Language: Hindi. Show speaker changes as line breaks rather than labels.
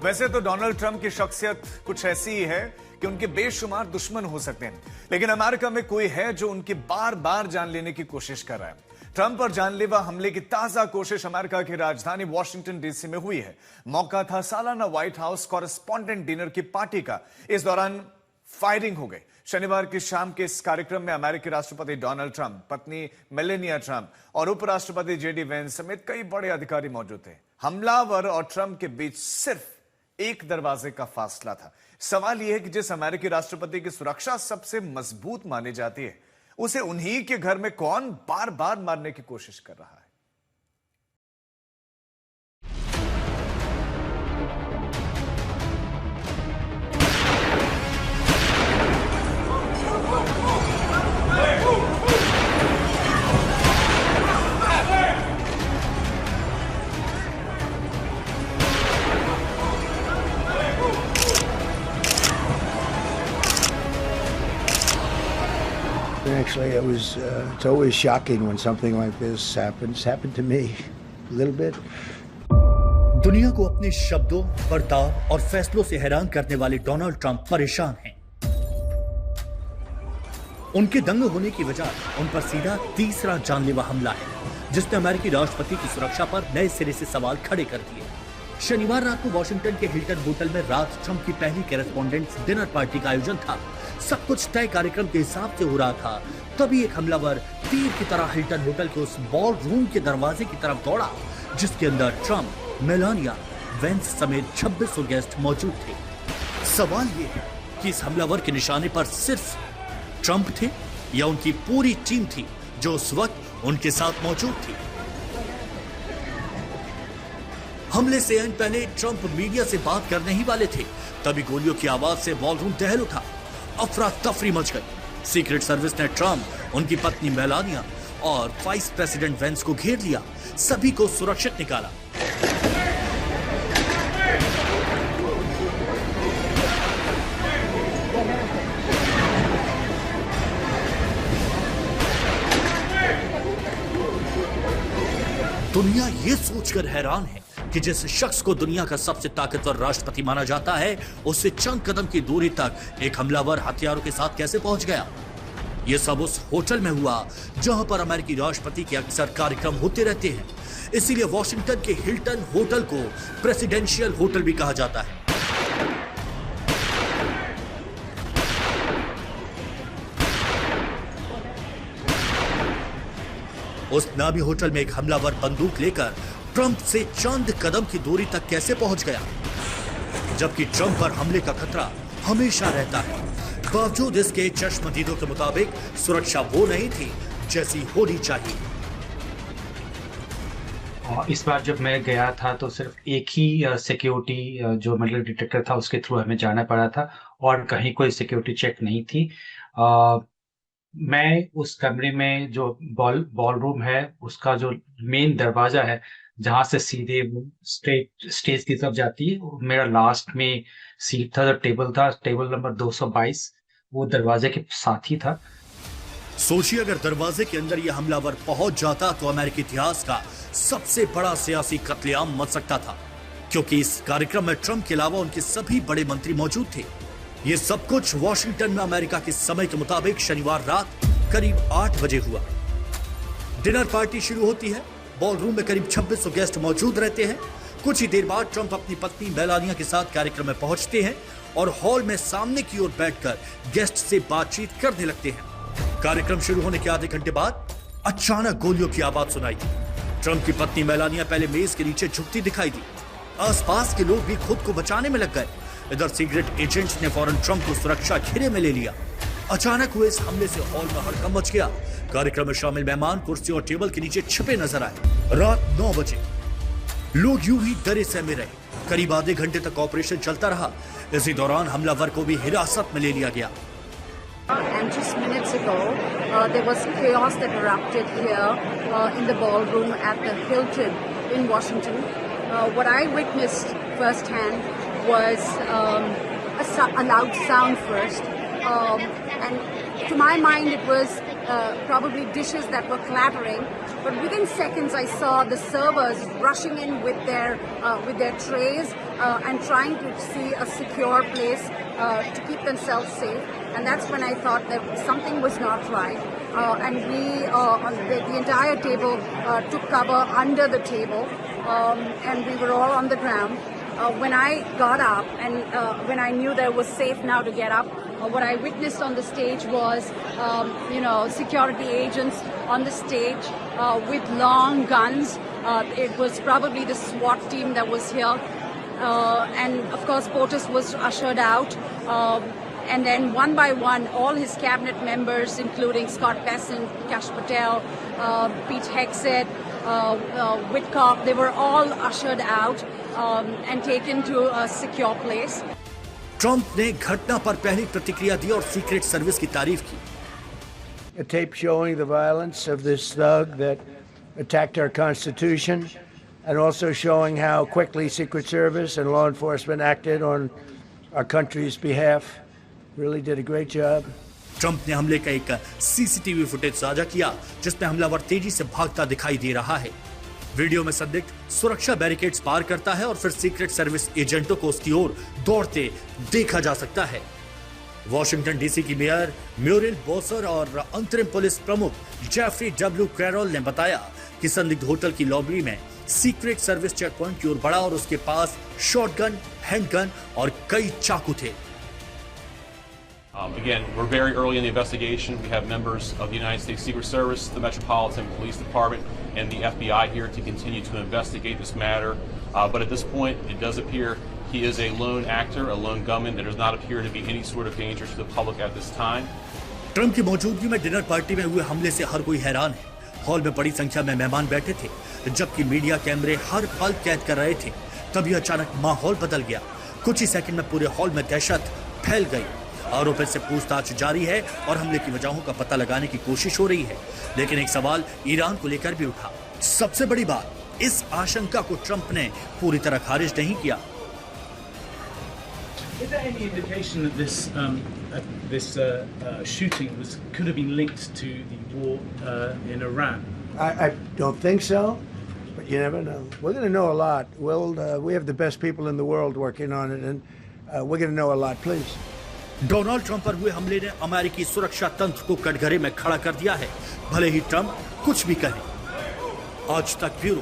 वैसे तो डोनाल्ड ट्रंप की शख्सियत कुछ ऐसी ही है कि उनके बेशुमार दुश्मन हो सकते हैं, लेकिन अमेरिका में कोई है जो उनकी बार बार जान लेने की कोशिश कर रहा है। ट्रंप पर जानलेवा हमले की ताजा कोशिश अमेरिका की राजधानी वॉशिंगटन डीसी में हुई है। मौका था सालाना व्हाइट हाउस कॉरेस्पॉन्डेंट डिनर की पार्टी का। इस दौरान फायरिंग हो गई। शनिवार की शाम के इस कार्यक्रम में अमेरिकी राष्ट्रपति डोनाल्ड ट्रंप, पत्नी मेलेनिया ट्रंप और उपराष्ट्रपति जेडी वेंस समेत कई बड़े अधिकारी मौजूद थे। हमलावर और ट्रंप के बीच सिर्फ एक दरवाजे का फासला था। सवाल यह है कि जिस अमेरिकी राष्ट्रपति की सुरक्षा सबसे मजबूत मानी जाती है, उसे उन्हीं के घर में कौन बार बार मारने की कोशिश कर रहा है।
Actually, it's always shocking when something like this happens. Happened to me a little bit.
दुनिया को अपने शब्दों, बर्ताव और फैसलों से हैरान करने वाले डोनाल्ड ट्रंप परेशान हैं। उनके दंग होने की वजह उन पर सीधा तीसरा जानलेवा हमला है, जिसने अमेरिकी राष्ट्रपति की सुरक्षा पर नए सिरे से सवाल खड़े कर दिए। शनिवार रात को वॉशिंगटन के हिल्टन होटल में रात ट्रंप की पहली कॉरेस्पॉन्डेंट्स डिनर पार्टी का आयोजन था। सब कुछ तय कार्यक्रम के हिसाब से हो रहा था, तभी एक हमलावर तीर की तरह हिल्टन होटल के उस बॉल रूम के दरवाजे की तरफ दौड़ा, जिसके अंदर ट्रंप, मेलानिया, वेंस समेत 2600 गेस्ट मौजूद थे। सवाल ये है कि इस हमलावर के निशाने पर सिर्फ ट्रंप थे या उनकी पूरी टीम थी जो उस वक्त उनके साथ मौजूद थी। हमले से पहले ट्रंप मीडिया से बात करने ही वाले थे, तभी गोलियों की आवाज से बॉलरूम दहल उठा। अफरा तफरी मच गई। सीक्रेट सर्विस ने ट्रंप, उनकी पत्नी मेलानिया और वाइस प्रेसिडेंट वेंस को घेर लिया। सभी को सुरक्षित निकाला। दुनिया ये सोचकर हैरान है कि जिस शख्स को दुनिया का सबसे ताकतवर राष्ट्रपति माना जाता है, उससे चंद कदम की दूरी तक एक हमलावर हथियारों के साथ कैसे पहुंच गया। यह सब उस होटल में हुआ जहां पर अमेरिकी राष्ट्रपति के अक्सर कार्यक्रम होते रहते हैं। इसीलिए वॉशिंगटन के हिल्टन होटल को प्रेसिडेंशियल होटल भी कहा जाता है। उस नामी होटल में एक हमलावर बंदूक लेकर ट्रंप से चंद कदम की दूरी तक कैसे पहुंच गया, जबकि ट्रंप पर हमले का खतरा हमेशा रहता है। बावजूद इसके चश्मदीदों के मुताबिक सुरक्षा वो नहीं थी जैसी होनी चाहिए।
इस बार जब मैं गया था तो सिर्फ एक ही सिक्योरिटी जो मेटल डिटेक्टर था उसके थ्रू हमें जाना पड़ा था और कहीं कोई सिक्योरिटी चेक नहीं थी। मैं उस कमरे में जो बॉल रूम है उसका जो मेन दरवाजा है जहां से सीधे स्टेज की तरफ जाती है, मेरा लास्ट में सीट था, जो टेबल था, टेबल नंबर 222, वो दरवाजे के साथ ही था।
सोचिए अगर दरवाजे के अंदर यह हमलावर पहुंच जाता तो अमेरिकी इतिहास का सबसे बड़ा सियासी कत्लेआम मच सकता था, क्योंकि इस कार्यक्रम में ट्रंप के अलावा उनके सभी बड़े मंत्री मौजूद थे। ये सब कुछ वॉशिंगटन में अमेरिका के समय के मुताबिक शनिवार रात करीब 8 बजे हुआ। डिनर पार्टी शुरू होती है। बॉलरूम में करीब 2600 गेस्ट मौजूद रहते हैं। कुछ ही देर बाद ट्रंप अपनी पत्नी मेलानिया के साथ कार्यक्रम में पहुंचते हैं और हॉल में सामने की ओर बैठकर गेस्ट से बातचीत करने लगते हैं। कार्यक्रम शुरू होने के आधे घंटे बाद अचानक गोलियों की आवाज सुनाई दी। ट्रंप की पत्नी मेलानिया पहले मेज के नीचे झुकती दिखाई दी। आसपास के लोग भी खुद को बचाने में लग गए। इधर सीक्रेट एजेंट्स ने फौरन ट्रंप को सुरक्षा घेरे में ले लिया। अचानक हुए इस हमले से हॉल में हड़कंप मच गया। कार्यक्रम में शामिल मेहमान कुर्सी और टेबल के नीचे छिपे नजर आए। रात 9 बजे लोग यूं ही डरे सहमे रहे। करीब आधे घंटे तक ऑपरेशन चलता रहा। इसी दौरान हमलावर को भी हिरासत में ले लिया गया।
And just minutes ago, there was chaos that erupted here in the ballroom at the Hilton in Washington. What I witnessed firsthand was a loud sound first, and to my mind it was probably dishes that were clattering, but within seconds I saw the servers rushing in with their trays and trying to see a secure place to keep themselves safe. And that's when I thought that something was not right. And we, on the entire table, took cover under the table, and we were all on the ground. When I got up and when I knew that it was safe now to get up, what I witnessed on the stage was, security agents on the stage with long guns. It was probably the SWAT team that was here. And of course, POTUS was ushered out. And then one by one, all his cabinet members, including Scott Bessent, Kash Patel, Pete Hegseth, Whitcock, they were all ushered out and taken to a secure place.
Trump ने घटना पर पहली प्रतिक्रिया दी और सीक्रेट सर्विस की तारीफ की।
A tape showing the violence of this thug that attacked our Constitution, and also showing how quickly Secret Service and law enforcement acted on our country's behalf. Really did a great job.
Trump ने हमले का एक सीसीटीवी फुटेज साझा किया जिसमें हमलावर तेजी से भागता दिखाई दे रहा है। वीडियो में संदिग्ध सुरक्षा बैरिकेड्स पार करता है और फिर सीक्रेट सर्विस एजेंटों को उसकी ओर दौड़ते देखा जा सकता है। वॉशिंगटन डीसी की मेयर म्यूरिल बोसर और अंतरिम पुलिस प्रमुख जेफरी डब्ल्यू कैरोल ने बताया कि संदिग्ध होटल की लॉबी में सीक्रेट सर्विस चेक पॉइंट की ओर बढ़ा और उसके पास शॉटगन, हैंडगन और कई चाकू थे।
Again, we're very early in the investigation. We have members of the United States Secret Service, the Metropolitan Police Department, and the FBI here to continue to investigate this matter. But at this point, it does appear he is a lone actor, a lone gunman. There does not appear to be any sort of danger to the public at this time.
Trump की मौजूदगी में डिनर पार्टी में हुए हमले से हर कोई हैरान है। हॉल में बड़ी संख्या में मेहमान बैठे थे, जबकि मीडिया कैमरे हर पल कैद कर रहे थे। तभी अचानक माहौल बदल गया। कुछ ही सेकंड में पूरे हॉल में दहशत फैल गई। आरोपी से पूछताछ जारी है और हमले की वजहों का पता लगाने की कोशिश हो रही है, लेकिन एक सवाल ईरान को लेकर भी उठा। सबसे बड़ी बात, इस आशंका को ट्रंप ने पूरी तरह खारिज नहीं किया।
Is there any indication that this shooting could have been linked to the war in Iran?
I don't think so, but you never know. We're going to know a lot. We have the best people in the world working on it, and we're going to know a lot. Please.
Donald Trump पर हुए हमले ने अमेरिकी सुरक्षा तंत्र को कटघरे में खड़ा कर दिया है, भले ही ट्रंप कुछ भी कहे। आज तक ब्यूरो।